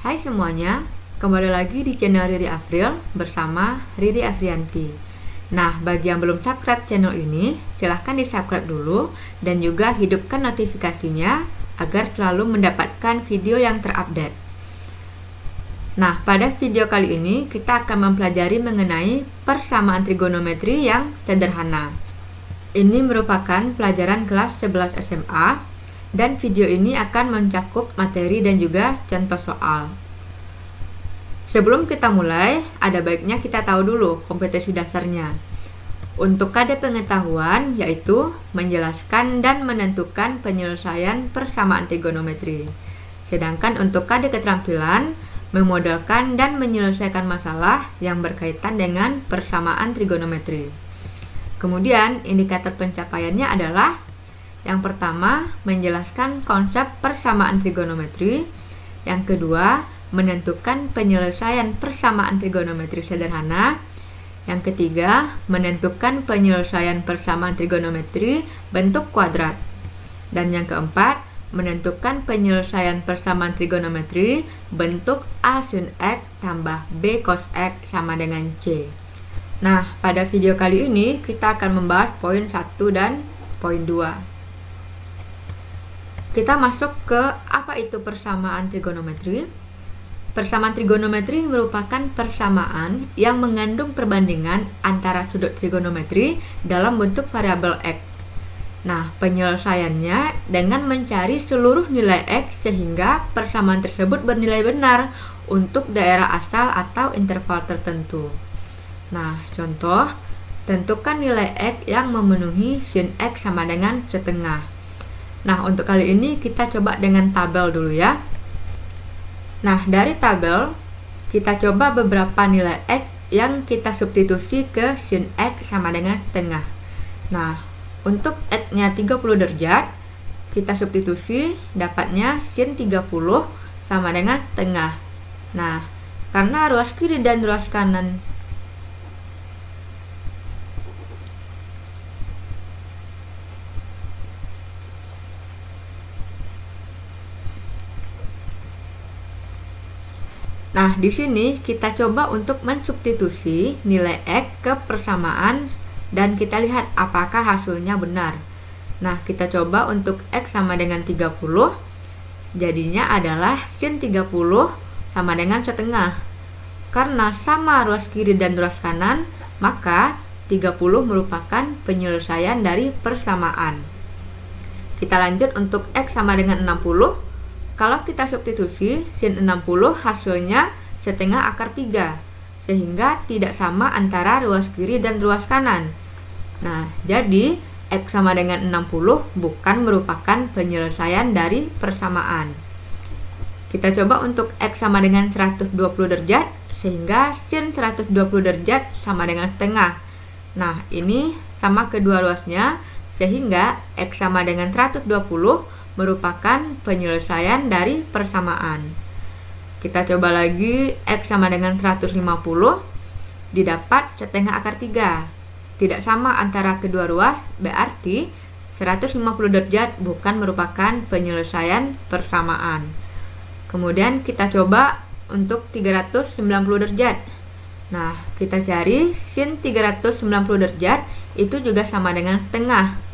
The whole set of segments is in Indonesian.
Hai semuanya, kembali lagi di channel Riri Afril bersama Riri Afrianti. Nah, bagi yang belum subscribe channel ini, silahkan di subscribe dulu dan juga hidupkan notifikasinya agar selalu mendapatkan video yang terupdate. Nah, pada video kali ini kita akan mempelajari mengenai persamaan trigonometri yang sederhana. Ini merupakan pelajaran kelas 11 SMA dan video ini akan mencakup materi dan juga contoh soal. Sebelum kita mulai, ada baiknya kita tahu dulu kompetensi dasarnya. Untuk kade pengetahuan, yaitu menjelaskan dan menentukan penyelesaian persamaan trigonometri. Sedangkan untuk kade keterampilan, memodelkan dan menyelesaikan masalah yang berkaitan dengan persamaan trigonometri. Kemudian, indikator pencapaiannya adalah yang pertama, menjelaskan konsep persamaan trigonometri. Yang kedua, menentukan penyelesaian persamaan trigonometri sederhana. Yang ketiga, menentukan penyelesaian persamaan trigonometri bentuk kuadrat. Dan yang keempat, menentukan penyelesaian persamaan trigonometri bentuk A sin X tambah B cos X sama dengan C. Nah, pada video kali ini kita akan membahas poin 1 dan poin 2. Kita masuk ke apa itu persamaan trigonometri. Persamaan trigonometri merupakan persamaan yang mengandung perbandingan antara sudut trigonometri dalam bentuk variabel X. Nah, penyelesaiannya dengan mencari seluruh nilai X sehingga persamaan tersebut bernilai benar untuk daerah asal atau interval tertentu. Nah, contoh, tentukan nilai X yang memenuhi sin X sama dengan setengah. Nah, untuk kali ini kita coba dengan tabel dulu ya. Nah, dari tabel, kita coba beberapa nilai X yang kita substitusi ke sin X sama dengan setengah. Nah, untuk X-nya 30 derajat, kita substitusi dapatnya sin 30 sama dengan setengah. Nah, karena ruas kiri dan ruas kanan Nah, di sini kita coba untuk mensubstitusi nilai X ke persamaan dan kita lihat apakah hasilnya benar. Nah, kita coba untuk X sama dengan 30, jadinya adalah sin 30 sama dengan setengah. Karena sama ruas kiri dan ruas kanan, maka 30 merupakan penyelesaian dari persamaan. Kita lanjut untuk X sama dengan 60. Kalau kita substitusi, sin 60 hasilnya setengah akar 3, sehingga tidak sama antara ruas kiri dan ruas kanan. Nah, jadi X sama dengan 60 bukan merupakan penyelesaian dari persamaan. Kita coba untuk X sama dengan 120 derajat, sehingga sin 120 derajat sama dengan setengah. Nah, ini sama kedua ruasnya, sehingga X sama dengan 120 merupakan penyelesaian dari persamaan. Kita coba lagi, X sama dengan 150 didapat setengah akar 3. Tidak sama antara kedua ruas, berarti 150 derajat bukan merupakan penyelesaian persamaan. Kemudian kita coba untuk 390 derajat. Nah, kita cari sin 390 derajat itu juga sama dengan setengah.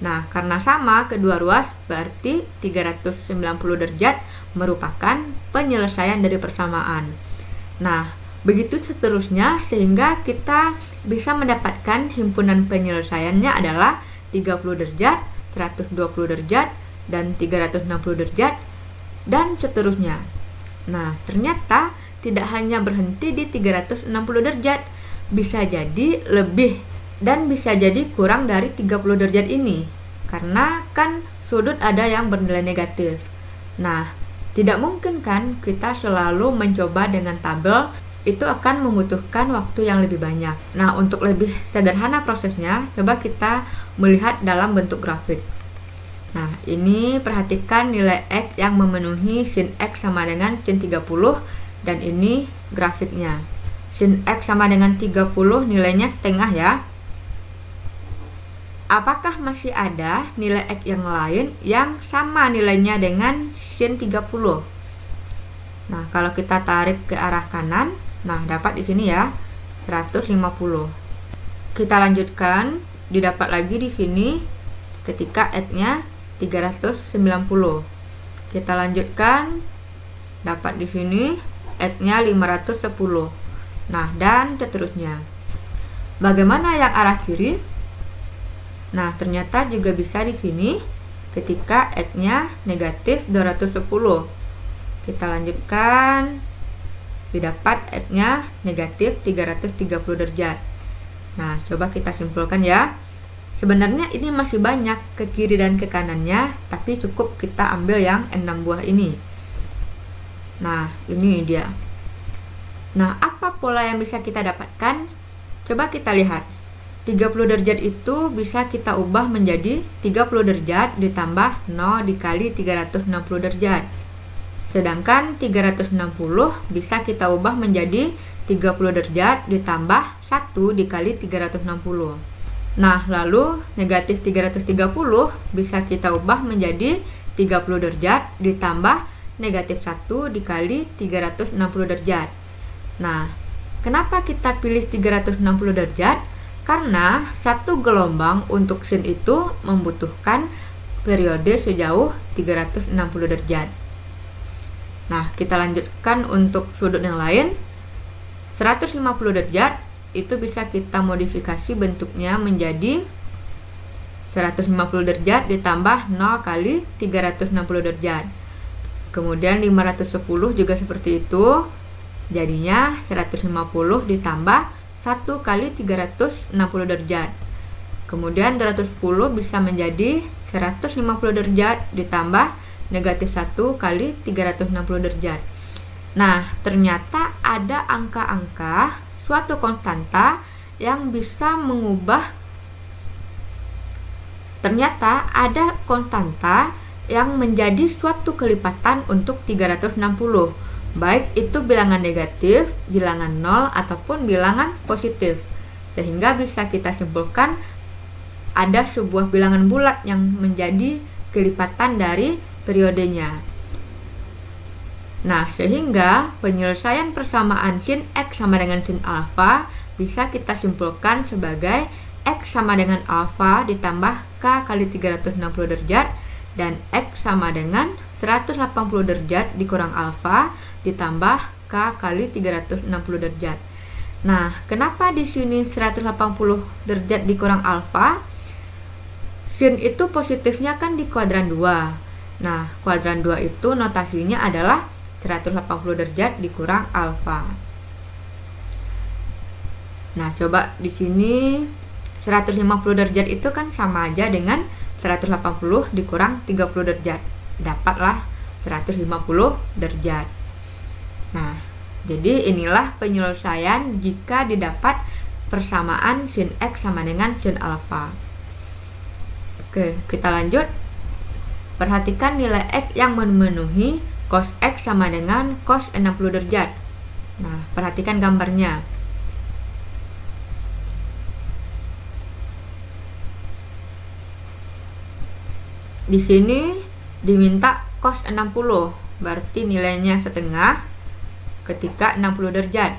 Nah, karena sama kedua ruas, berarti 390 derajat merupakan penyelesaian dari persamaan. Nah, begitu seterusnya sehingga kita bisa mendapatkan himpunan penyelesaiannya adalah 30 derajat, 120 derajat, dan 360 derajat, dan seterusnya. Nah, ternyata tidak hanya berhenti di 360 derajat, bisa jadi lebih dan bisa jadi kurang dari 30 derajat ini, karena kan sudut ada yang bernilai negatif. Nah, tidak mungkin kan kita selalu mencoba dengan tabel, itu akan membutuhkan waktu yang lebih banyak. Nah, untuk lebih sederhana prosesnya, coba kita melihat dalam bentuk grafik. Nah, ini perhatikan nilai X yang memenuhi sin X sama dengan sin 30, dan ini grafiknya. Sin X sama dengan 30 nilainya setengah ya. Apakah masih ada nilai X yang lain yang sama nilainya dengan sin 30? Nah, kalau kita tarik ke arah kanan, nah dapat di sini ya 150. Kita lanjutkan, didapat lagi di sini ketika X-nya 390. Kita lanjutkan, dapat di sini X-nya 510. Nah, dan seterusnya. Bagaimana yang arah kiri? Nah, ternyata juga bisa di sini ketika X-nya negatif 210. Kita lanjutkan, didapat X-nya negatif 330 derajat. Nah, coba kita simpulkan ya. Sebenarnya ini masih banyak ke kiri dan ke kanannya, tapi cukup kita ambil yang 6 buah ini. Nah, ini dia. Nah, apa pola yang bisa kita dapatkan? Coba kita lihat. 30 derajat itu bisa kita ubah menjadi 30 derajat ditambah 0 dikali 360 derajat. Sedangkan 360 bisa kita ubah menjadi 30 derajat ditambah 1 dikali 360. Nah, lalu negatif 330 bisa kita ubah menjadi 30 derajat ditambah negatif 1 dikali 360 derajat. Nah, kenapa kita pilih 360 derajat? Karena satu gelombang untuk sin itu membutuhkan periode sejauh 360 derajat. Nah, kita lanjutkan untuk sudut yang lain. 150 derajat itu bisa kita modifikasi bentuknya menjadi 150 derajat ditambah 0 kali 360 derajat. Kemudian 510 juga seperti itu. Jadinya 150 ditambah 1 kali 360 derajat. Kemudian 210 bisa menjadi 150 derajat ditambah negatif 1 kali 360 derajat. Nah, ternyata ada angka-angka suatu konstanta yang bisa mengubah. Ternyata ada konstanta yang menjadi suatu kelipatan untuk 360. Baik itu bilangan negatif, bilangan 0, ataupun bilangan positif. Sehingga bisa kita simpulkan ada sebuah bilangan bulat yang menjadi kelipatan dari periodenya. Nah, sehingga penyelesaian persamaan sin X sama dengan sin alfa bisa kita simpulkan sebagai X sama dengan alfa ditambah K kali 360 derajat dan X sama dengan 180 derajat dikurang alfa ditambah K kali 360 derajat. Nah, kenapa di sini 180 derajat dikurang alfa? Sin itu positifnya kan di kuadran 2. Nah, kuadran 2 itu notasinya adalah 180 derajat dikurang alfa. Nah, coba di sini 150 derajat itu kan sama aja dengan 180 dikurang 30 derajat. Dapatlah 150 derajat. Nah, jadi inilah penyelesaian jika didapat persamaan sin X sama dengan sin alfa. Oke, kita lanjut. Perhatikan nilai X yang memenuhi cos X sama dengan cos 60 derajat. Nah, perhatikan gambarnya. Di sini diminta cos 60, berarti nilainya setengah ketika 60 derajat.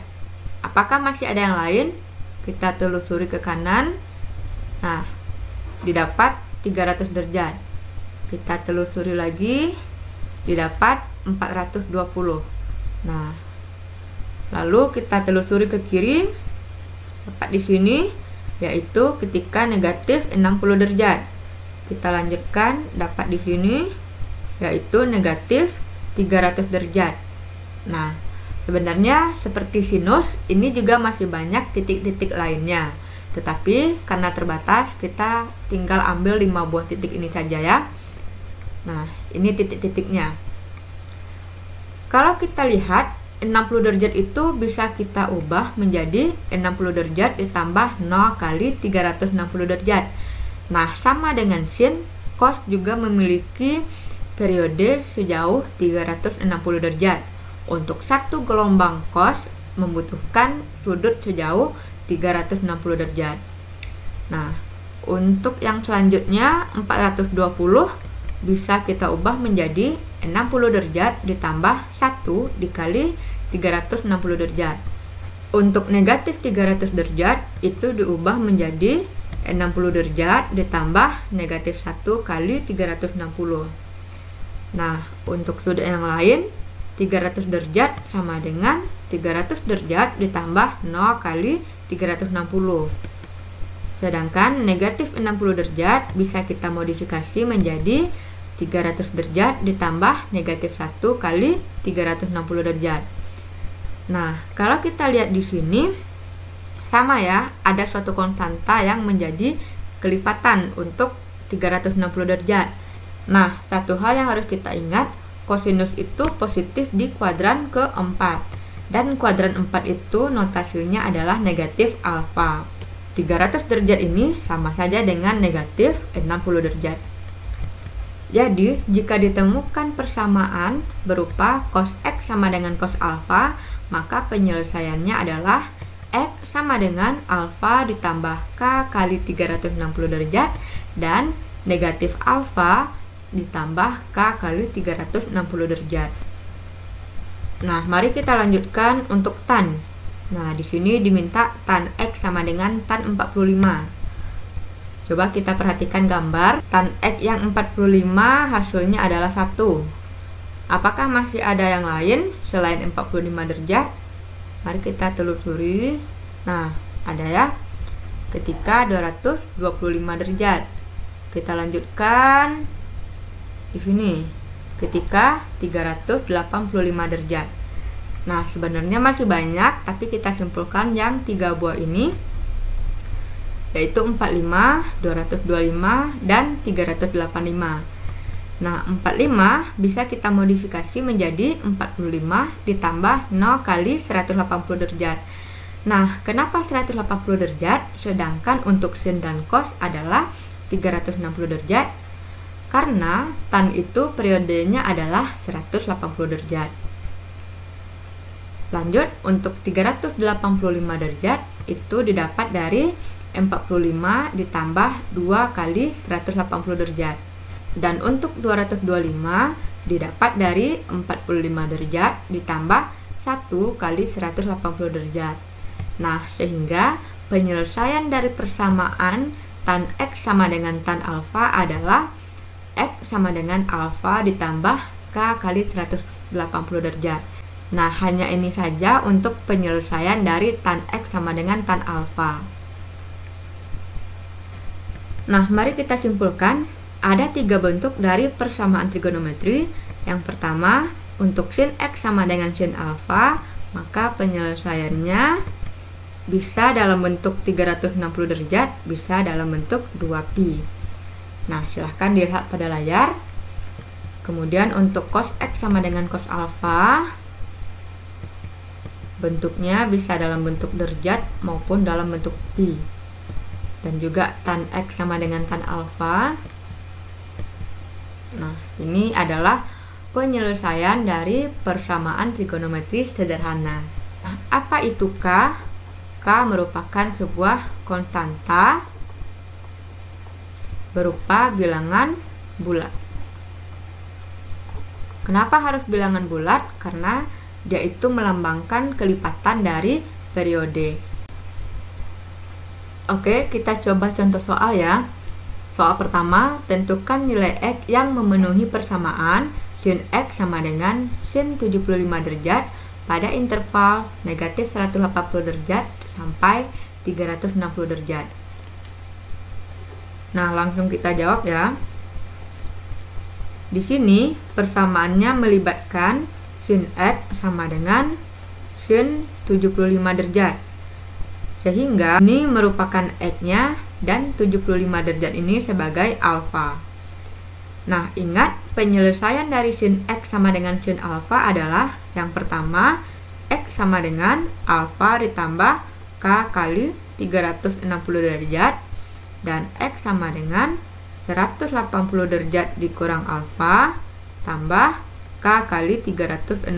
Apakah masih ada yang lain? Kita telusuri ke kanan. Nah, didapat 300 derajat. Kita telusuri lagi, didapat 420. Nah, lalu kita telusuri ke kiri, dapat di sini yaitu ketika negatif 60 derajat. Kita lanjutkan, dapat di sini yaitu negatif 300 derajat. Nah, sebenarnya seperti sinus, ini juga masih banyak titik-titik lainnya. Tetapi karena terbatas, kita tinggal ambil 5 buah titik ini saja ya. Nah, ini titik-titiknya. Kalau kita lihat 60 derajat itu bisa kita ubah menjadi 60 derajat ditambah 0 kali 360 derajat. Nah, sama dengan sin, cos juga memiliki periode sejauh 360 derajat. Untuk satu gelombang cos membutuhkan sudut sejauh 360 derajat. Nah, untuk yang selanjutnya 420 bisa kita ubah menjadi 60 derajat ditambah 1 dikali 360 derajat. Untuk negatif 300 derajat itu diubah menjadi 60 derajat ditambah negatif 1 kali 360. Nah, untuk sudut yang lain, 300 derajat sama dengan 300 derajat ditambah 0 kali 360. Sedangkan negatif 60 derajat bisa kita modifikasi menjadi 300 derajat ditambah negatif 1 kali 360 derajat. Nah, kalau kita lihat di sini, sama ya, ada suatu konstanta yang menjadi kelipatan untuk 360 derajat. Nah, satu hal yang harus kita ingat, kosinus itu positif di kuadran keempat. Dan kuadran 4 itu notasinya adalah negatif alfa. 300 derajat ini sama saja dengan negatif 60 derajat. Jadi, jika ditemukan persamaan berupa cos X sama dengan cos alfa, maka penyelesaiannya adalah X sama dengan alfa ditambah K kali 360 derajat dan negatif alfa ditambah K kali 360 derajat. Nah, mari kita lanjutkan untuk tan. Nah, di sini diminta tan X sama dengan tan 45. Coba kita perhatikan gambar. Tan X yang 45 hasilnya adalah 1. Apakah masih ada yang lain selain 45 derajat? Mari kita telusuri. Nah, ada ya. Ketika 225 derajat. Kita lanjutkan di sini. Ketika 385 derajat. Nah, sebenarnya masih banyak, tapi kita simpulkan yang 3 buah ini, yaitu 45, 225, dan 385. Nah, 45 bisa kita modifikasi menjadi 45 ditambah 0 kali 180 derajat. Nah, kenapa 180 derajat? Sedangkan untuk sin dan cos adalah 360 derajat. Karena tan itu periodenya adalah 180 derajat. Lanjut, untuk 385 derajat itu didapat dari 45 ditambah 2 kali 180 derajat. Dan untuk 225 didapat dari 45 derajat ditambah 1 kali 180 derajat. Nah, sehingga penyelesaian dari persamaan tan X sama dengan tan alfa adalah X sama dengan alfa ditambah K kali 180 derajat. Nah, hanya ini saja untuk penyelesaian dari tan X sama dengan tan alfa. Nah, mari kita simpulkan. Ada 3 bentuk dari persamaan trigonometri. Yang pertama, untuk sin X sama dengan sin alfa, maka penyelesaiannya bisa dalam bentuk 360 derajat, bisa dalam bentuk 2pi. Nah, silahkan dilihat pada layar. Kemudian untuk cos X sama dengan cos alfa, bentuknya bisa dalam bentuk derajat maupun dalam bentuk pi. Dan juga tan X sama dengan tan alfa. Nah, ini adalah penyelesaian dari persamaan trigonometri sederhana. Nah, apa itu K? K merupakan sebuah konstanta berupa bilangan bulat. Kenapa harus bilangan bulat? Karena dia itu melambangkan kelipatan dari periode. Oke, kita coba contoh soal ya. Soal pertama, tentukan nilai X yang memenuhi persamaan sin X sama dengan sin 75 derajat pada interval negatif 180 derajat sampai 360 derajat. Nah, langsung kita jawab ya. Di sini persamaannya melibatkan sin X sama dengan sin 75 derajat. Sehingga ini merupakan X-nya dan 75 derajat ini sebagai alfa. Nah, ingat penyelesaian dari sin X sama dengan sin alfa adalah yang pertama, X sama dengan alfa ditambah K kali 360 derajat dan X sama dengan 180 derajat dikurang alfa tambah K kali 360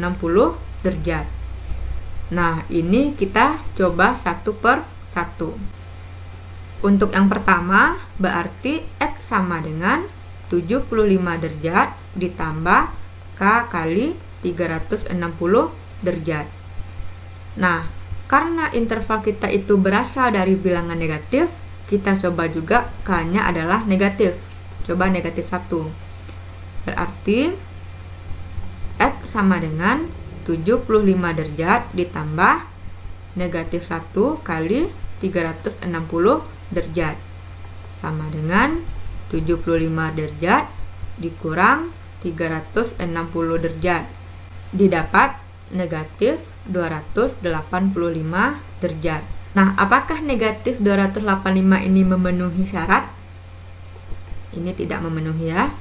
derajat. Nah, ini kita coba satu per satu. Untuk yang pertama, berarti X sama dengan 75 derajat ditambah K kali 360 derajat. Nah, karena interval kita itu berasal dari bilangan negatif, kita coba juga K-nya adalah negatif. Coba negatif 1. Berarti X sama dengan 75 derajat ditambah negatif 1 kali 360 derajat. Sama dengan 75 derajat dikurang 360 derajat. Didapat negatif 285 derajat. Nah, apakah negatif 285 ini memenuhi syarat? Ini tidak memenuhi ya.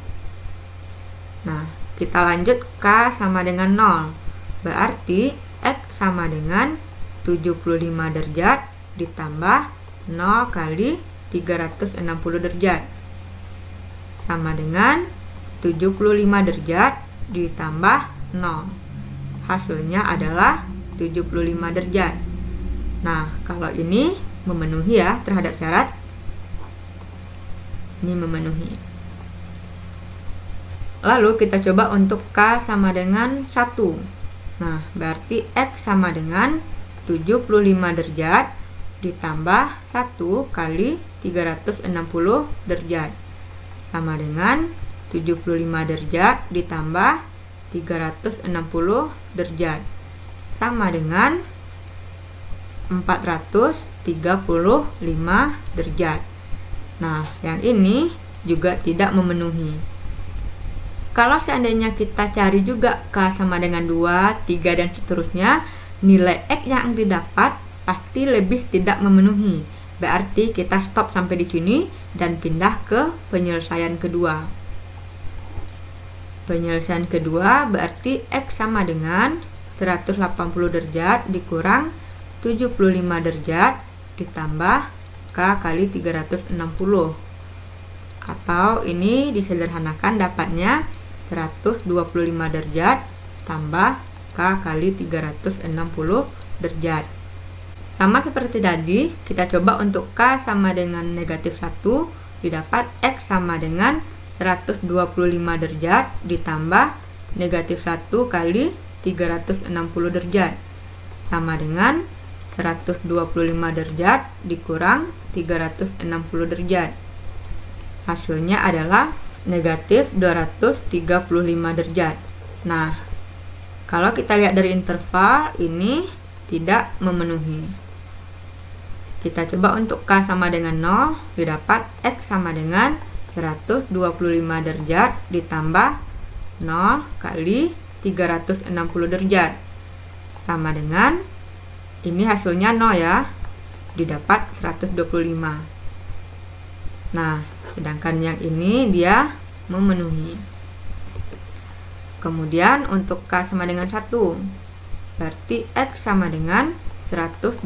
Nah, kita lanjut K sama dengan 0. Berarti X sama dengan 75 derajat ditambah 0 kali 360 derajat. Sama dengan 75 derajat ditambah 0. Hasilnya adalah 75 derajat. Nah, kalau ini memenuhi ya terhadap syarat. Ini memenuhi. Lalu kita coba untuk K sama dengan 1. Nah, berarti X sama dengan 75 derajat ditambah 1 kali 360 derajat. Sama dengan 75 derajat ditambah 360 derajat. Sama dengan 435 derajat. Nah, yang ini juga tidak memenuhi. Kalau seandainya kita cari juga K sama dengan 2, 3, dan seterusnya, nilai X yang didapat pasti lebih tidak memenuhi. Berarti kita stop sampai di sini dan pindah ke penyelesaian kedua. Penyelesaian kedua berarti X sama dengan 180 derajat dikurang 75 derajat ditambah K kali 360. Atau ini disederhanakan dapatnya 125 derajat tambah K kali 360 derajat. Sama seperti tadi, kita coba untuk K sama dengan negatif 1 didapat X sama dengan 125 derajat ditambah negatif 1 kali 360 derajat. Sama dengan 125 derajat dikurang 360 derajat. Hasilnya adalah negatif 235 derajat. Nah, kalau kita lihat dari interval ini tidak memenuhi. Kita coba untuk K sama dengan 0 didapat X sama dengan 125 derajat ditambah 0 kali 360 derajat. Sama dengan ini hasilnya 0 ya, didapat 125. Nah, sedangkan yang ini dia memenuhi. Kemudian untuk K sama dengan 1, berarti X sama dengan 125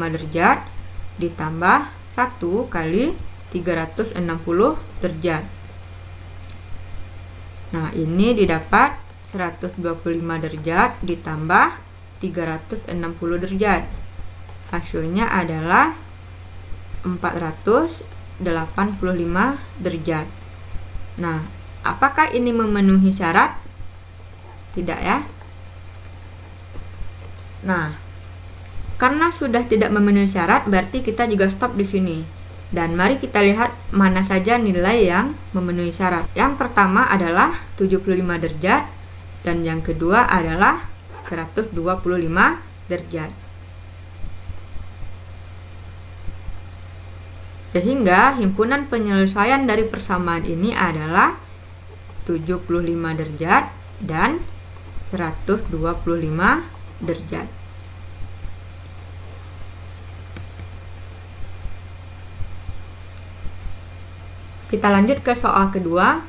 derajat ditambah 1 kali 360 derajat. Nah, ini didapat 125 derajat ditambah 360 derajat. Hasilnya adalah 485 derajat. Nah, apakah ini memenuhi syarat? Tidak ya. Nah, karena sudah tidak memenuhi syarat, berarti kita juga stop di sini. Dan mari kita lihat mana saja nilai yang memenuhi syarat. Yang pertama adalah 75 derajat dan yang kedua adalah 125 derajat. Sehingga himpunan penyelesaian dari persamaan ini adalah 75 derajat dan 125 derajat. Kita lanjut ke soal kedua.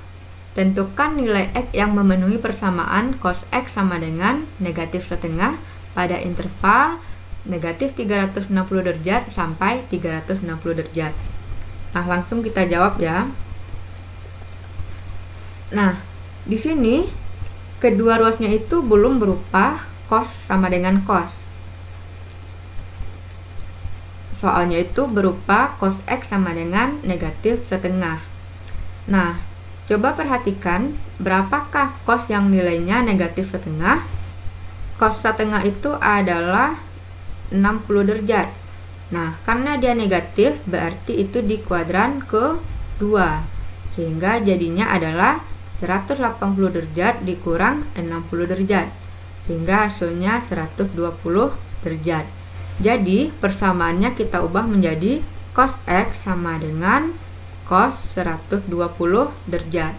Tentukan nilai X yang memenuhi persamaan cos X sama dengan negatif setengah pada interval negatif 360 derajat sampai 360 derajat. Nah, langsung kita jawab ya. Nah, di sini kedua ruasnya itu belum berupa cos sama dengan cos. Soalnya itu berupa cos X sama dengan negatif setengah. Nah, Coba perhatikan berapakah cos yang nilainya negatif setengah. Cos setengah itu adalah 60 derajat. Nah, karena dia negatif, berarti itu di kuadran ke-2. Sehingga jadinya adalah 180 derajat dikurang 60 derajat. Sehingga hasilnya 120 derajat. Jadi, persamaannya kita ubah menjadi cos X sama dengan cos 120 derajat.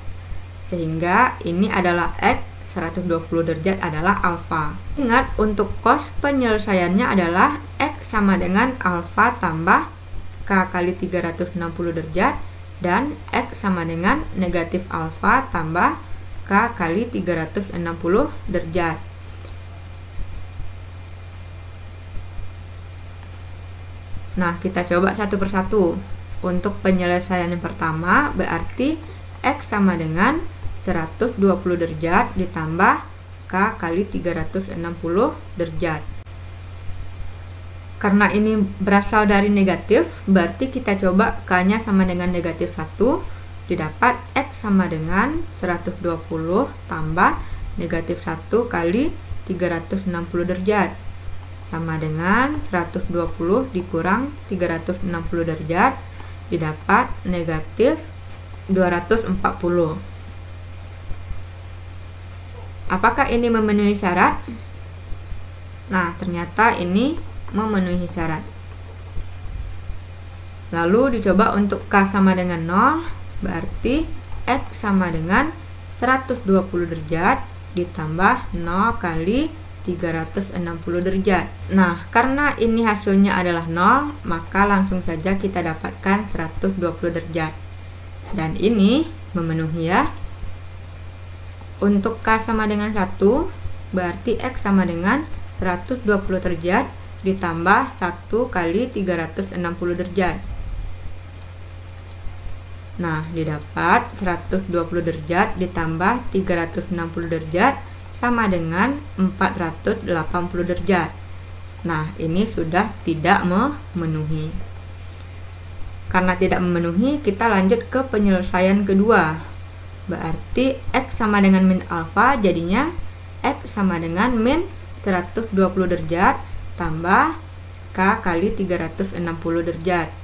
Sehingga ini adalah X, 120 derajat adalah alfa. Ingat, untuk cos penyelesaiannya adalah X sama dengan alfa tambah K kali 360 derajat dan X sama dengan negatif alfa tambah K kali 360 derajat. Nah, kita coba satu persatu. Untuk penyelesaian yang pertama, berarti X sama dengan 120 derajat ditambah K kali 360 derajat. Karena ini berasal dari negatif, berarti kita coba K-nya sama dengan negatif 1, didapat X sama dengan 120 tambah negatif 1 kali 360 derajat. Sama dengan 120 dikurang 360 derajat, didapat negatif 240. Apakah ini memenuhi syarat? Nah, ternyata ini memenuhi syarat. Lalu dicoba untuk K sama dengan 0, berarti X sama dengan 120 derajat ditambah 0 kali 360 derajat. Nah, karena ini hasilnya adalah 0, maka langsung saja kita dapatkan 120 derajat. Dan ini memenuhi ya. Untuk K sama dengan 1, berarti X sama dengan 120 derajat ditambah 1 kali 360 derajat. Nah, didapat 120 derajat ditambah 360 derajat sama dengan 480 derajat. Nah, ini sudah tidak memenuhi. Karena tidak memenuhi, kita lanjut ke penyelesaian kedua. Berarti X sama dengan min alfa, jadinya X sama dengan min 120 derajat tambah K kali 360 derajat.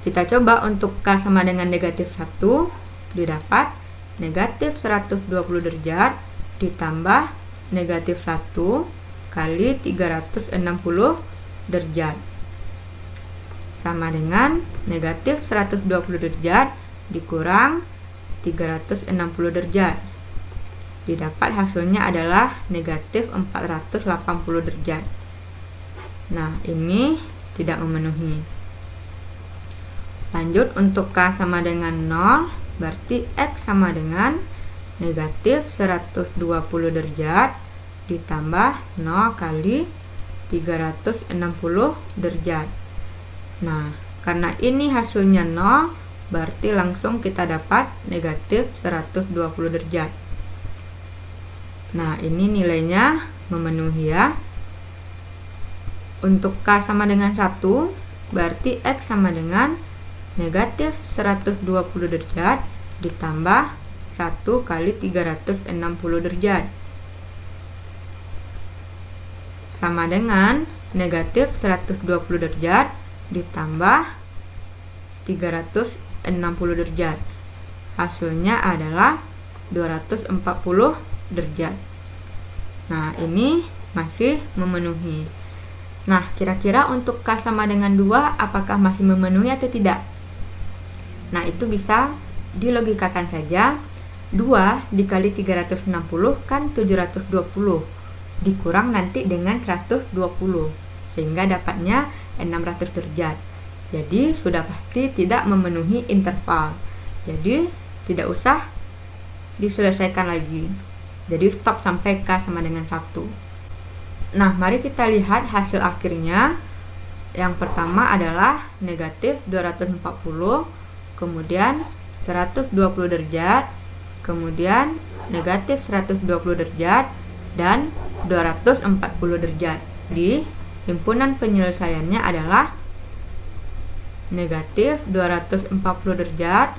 Kita coba untuk K sama dengan negatif 1, didapat negatif 120 derajat ditambah negatif 1 kali 360 derajat. Sama dengan negatif 120 derajat dikurang 360 derajat. Didapat hasilnya adalah negatif 480 derajat. Nah, ini tidak memenuhi. Lanjut untuk K sama dengan 0, berarti X sama dengan negatif 120 derajat ditambah 0 kali 360 derajat. Nah, karena ini hasilnya 0, berarti langsung kita dapat negatif 120 derajat. Nah, ini nilainya memenuhi ya. Untuk K sama dengan 1, berarti X sama dengan negatif 120 derajat ditambah 1 kali 360 derajat. Sama dengan negatif 120 derajat ditambah 360 derajat. Hasilnya adalah 240 derajat. Nah, ini masih memenuhi. Nah, kira-kira untuk K sama dengan 2 apakah masih memenuhi atau tidak? Nah, itu bisa dilogikakan saja. 2 dikali 360 kan 720, dikurang nanti dengan 120, sehingga dapatnya 600 derajat. Jadi sudah pasti tidak memenuhi interval. Jadi tidak usah diselesaikan lagi. Jadi stop sampai K sama dengan 1. Nah, mari kita lihat hasil akhirnya. Yang pertama adalah negatif 240, kemudian 120 derajat, kemudian negatif 120 derajat, dan 240 derajat. Di himpunan penyelesaiannya adalah negatif 240 derajat,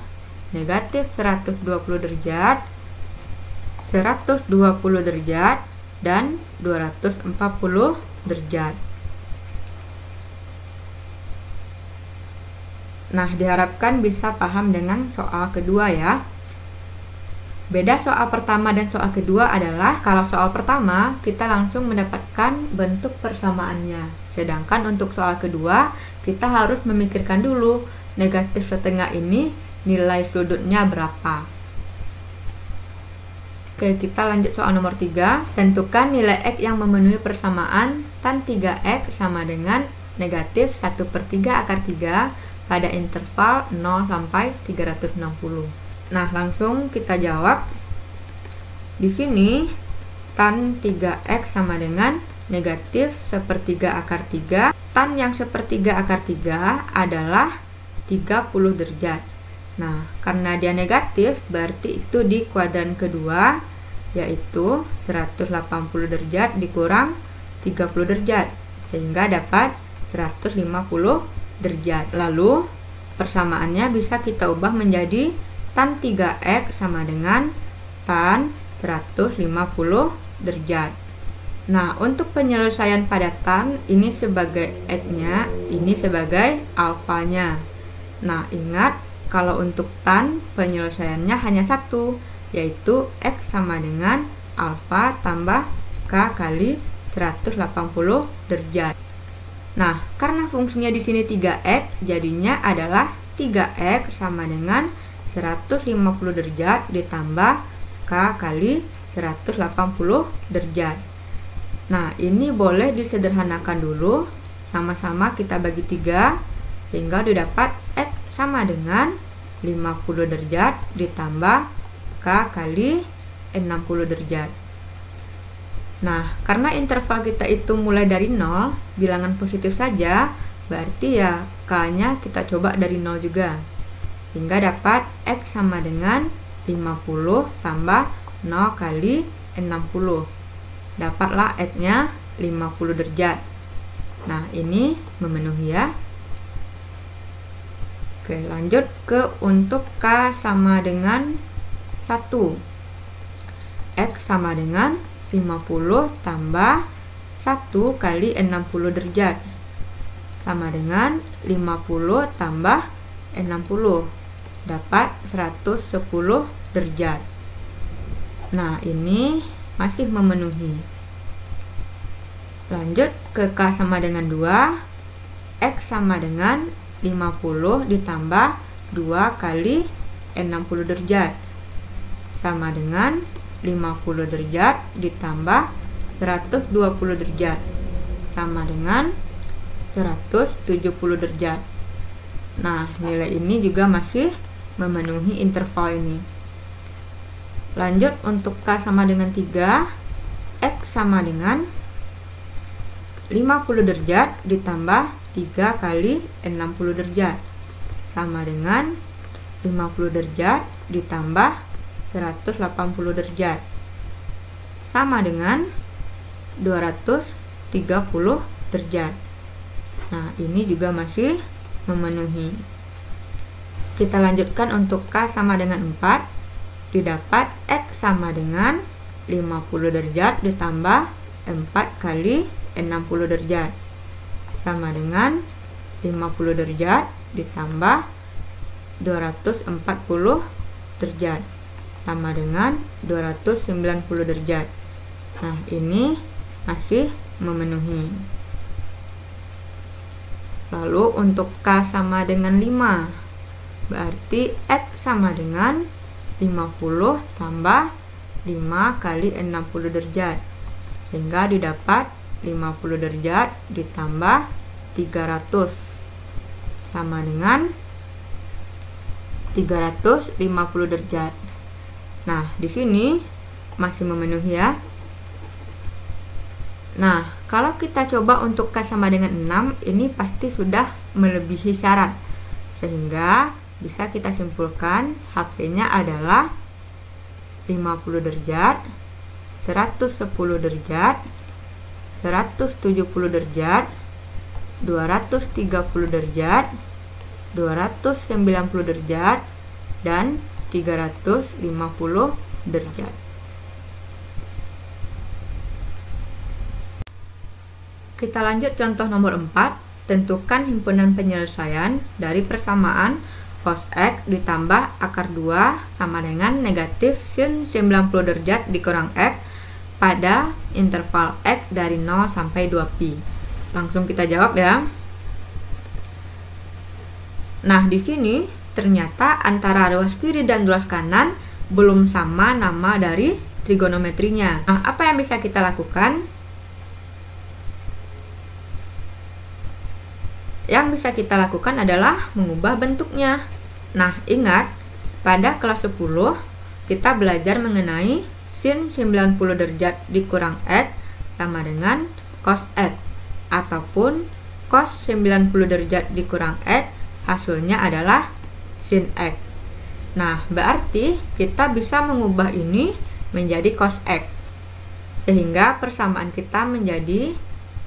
negatif 120 derajat, 120 derajat, dan 240 derajat. Nah, diharapkan bisa paham dengan soal kedua ya. Beda soal pertama dan soal kedua adalah kalau soal pertama kita langsung mendapatkan bentuk persamaannya. Sedangkan untuk soal kedua kita harus memikirkan dulu negatif setengah ini nilai sudutnya berapa. Oke, kita lanjut soal nomor 3. Tentukan nilai X yang memenuhi persamaan tan 3X sama dengan negatif 1/3 akar 3 pada interval 0 sampai 360. Nah, langsung kita jawab. Di sini tan 3X sama dengan negatif 1/3 akar 3. Tan yang 1/3 akar 3 adalah 30 derajat. Nah, karena dia negatif, berarti itu di kuadran kedua, yaitu 180 derajat dikurang 30 derajat, sehingga dapat 150 derajat. Lalu, persamaannya bisa kita ubah menjadi tan 3X sama dengan tan 150 derajat. Nah, untuk penyelesaian pada tan, ini sebagai X-nya, ini sebagai alfanya. Nah, ingat, kalau untuk tan, penyelesaiannya hanya satu, yaitu X sama dengan alfa tambah K kali 180 derajat. Nah, karena fungsinya di sini 3X, jadinya adalah 3X sama dengan 150 derajat ditambah K kali 180 derajat. Nah, ini boleh disederhanakan dulu. Sama-sama kita bagi 3, sehingga didapat X sama dengan 50 derajat ditambah K kali 60 derajat. Nah, karena interval kita itu mulai dari 0, bilangan positif saja, berarti ya K-nya kita coba dari 0 juga. Hingga dapat X sama dengan 50 tambah 0 kali 60. Dapatlah X-nya 50 derajat. Nah, ini memenuhi ya. Oke, lanjut ke untuk K sama dengan 1. X sama dengan 50 tambah 1 kali 60 derajat. Sama dengan 50 tambah 60. Dapat 110 derajat. Nah, ini masih memenuhi. Lanjut ke K sama dengan 2. X sama dengan 50 ditambah 2 kali 60 derajat. Sama dengan 50 derajat ditambah 120 derajat. Sama dengan 170 derajat. Nah, nilai ini juga masih memenuhi interval ini. Lanjut untuk K sama dengan 3, X sama dengan 50 derajat ditambah 3 kali 60 derajat. Sama dengan 50 derajat ditambah 180 derajat. Sama dengan 230 derajat. Nah, ini juga masih memenuhi. Kita lanjutkan untuk K sama dengan 4. Didapat X sama dengan 50 derajat ditambah 4 kali 60 derajat. Sama dengan 50 derajat ditambah 240 derajat. Sama dengan 290 derajat. Nah, ini masih memenuhi. Lalu untuk K sama dengan 5, berarti X sama dengan 50 tambah 5 kali 60 derajat, sehingga didapat 50 derajat ditambah 300 sama dengan 350 derajat. Nah, di sini masih memenuhi ya. Nah, kalau kita coba untuk K sama dengan 6, ini pasti sudah melebihi syarat. Sehingga bisa kita simpulkan HP-nya adalah 50 derajat, 110 derajat, 170 derajat, 230 derajat, 290 derajat, dan 350 derajat. Kita lanjut contoh nomor 4. Tentukan himpunan penyelesaian dari persamaan cos X ditambah akar 2 sama dengan negatif sin 90 derajat dikurang X pada interval X dari 0 sampai 2pi. Langsung kita jawab ya. Nah, di sini ternyata antara ruas kiri dan ruas kanan belum sama nama dari trigonometrinya. Nah, apa yang bisa kita lakukan? Yang bisa kita lakukan adalah mengubah bentuknya. Nah, ingat, pada kelas 10 kita belajar mengenai sin 90 derajat dikurang X sama dengan cos X, ataupun cos 90 derajat dikurang X hasilnya adalah sin X. Nah, berarti kita bisa mengubah ini menjadi cos X, sehingga persamaan kita menjadi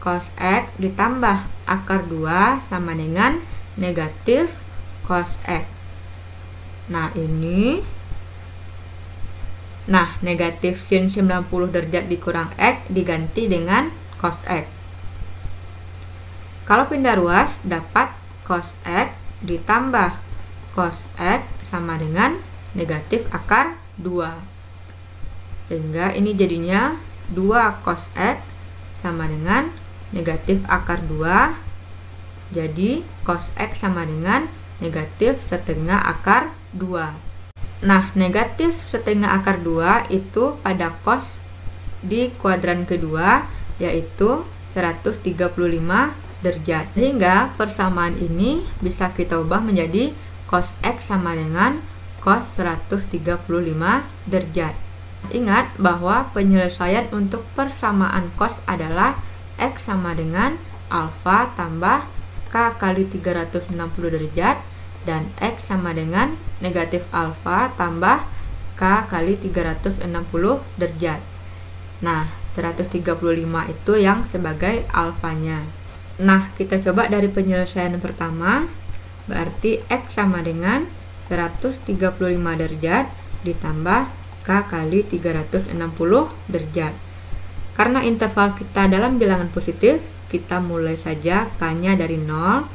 cos X ditambah akar 2 sama dengan negatif cos X. Nah, ini negatif sin 90 derajat dikurang X diganti dengan cos X. Kalau pindah ruas, dapat cos X ditambah cos X sama dengan negatif akar 2. Sehingga ini jadinya 2 cos X sama dengan negatif akar 2. Jadi cos X sama dengan negatif setengah akar 2. Nah, negatif setengah akar 2 itu pada cos di kuadran kedua, yaitu 135 derajat. Sehingga persamaan ini bisa kita ubah menjadi cos X sama dengan cos 135 derajat. Ingat bahwa penyelesaian untuk persamaan cos adalah X sama dengan alfa tambah K kali 360 derajat, dan X sama dengan negatif alfa tambah K kali 360 derajat. Nah, 135 itu yang sebagai alfanya. Nah, kita coba dari penyelesaian pertama. Berarti X sama dengan 135 derajat ditambah K kali 360 derajat. Karena interval kita dalam bilangan positif, kita mulai saja K-nya dari 0,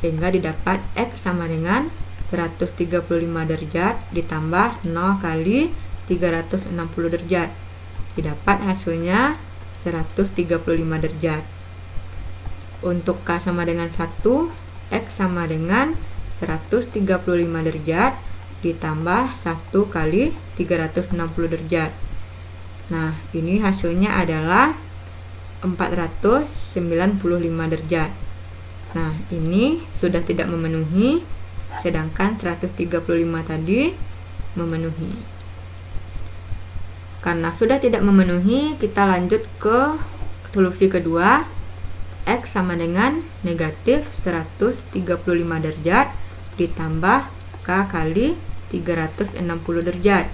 sehingga didapat X sama dengan 135 derajat ditambah 0 kali 360 derajat. Didapat hasilnya 135 derajat. Untuk K sama dengan 1, X sama dengan 135 derajat ditambah 1 kali 360 derajat. Nah, ini hasilnya adalah 495 derajat. Nah, ini sudah tidak memenuhi, sedangkan 135 tadi memenuhi. Karena sudah tidak memenuhi, kita lanjut ke solusi kedua. X sama dengan negatif 135 derajat ditambah K kali 360 derajat.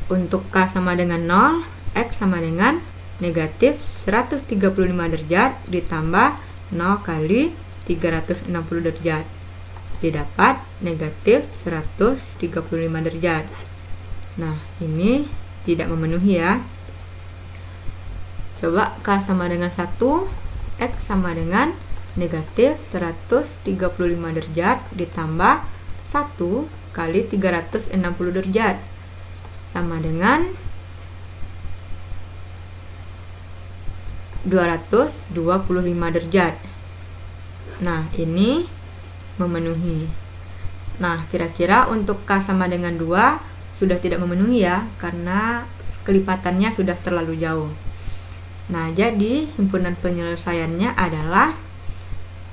Untuk K sama dengan 0, X sama dengan negatif 135 derajat ditambah 0 kali 360 derajat. Didapat negatif 135 derajat. Nah, ini tidak memenuhi ya. Coba K sama dengan 1, X sama dengan negatif 135 derajat ditambah 1 kali 360 derajat. Sama dengan 225 derajat. Nah, ini memenuhi. Nah, kira-kira untuk K sama dengan 2 sudah tidak memenuhi ya, karena kelipatannya sudah terlalu jauh. Nah, jadi himpunan penyelesaiannya adalah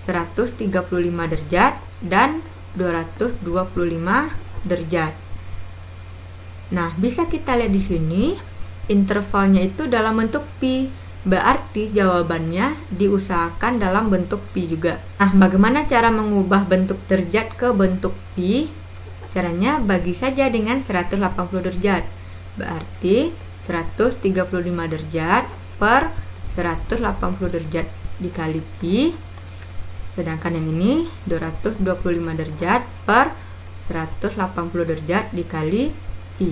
135 derajat dan 225 derajat. Nah, bisa kita lihat di sini intervalnya itu dalam bentuk pi. Berarti jawabannya diusahakan dalam bentuk pi juga. Nah, bagaimana cara mengubah bentuk derajat ke bentuk pi? Caranya bagi saja dengan 180 derajat. Berarti 135 derajat per 180 derajat dikali pi. Sedangkan yang ini 225 derajat per 180 derajat dikali I.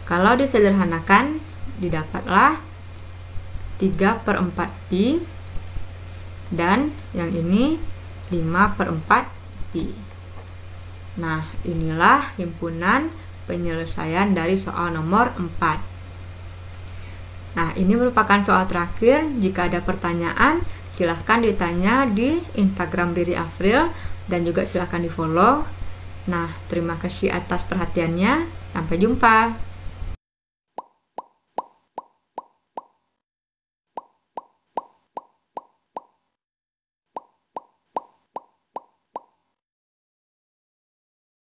Kalau disederhanakan, didapatlah 3/4 I, dan yang ini 5/4 I. Nah, inilah himpunan penyelesaian dari soal nomor 4. Nah, ini merupakan soal terakhir. Jika ada pertanyaan, silahkan ditanya di Instagram Riri Afril, dan juga silahkan di follow. Nah, terima kasih atas perhatiannya. Sampai jumpa.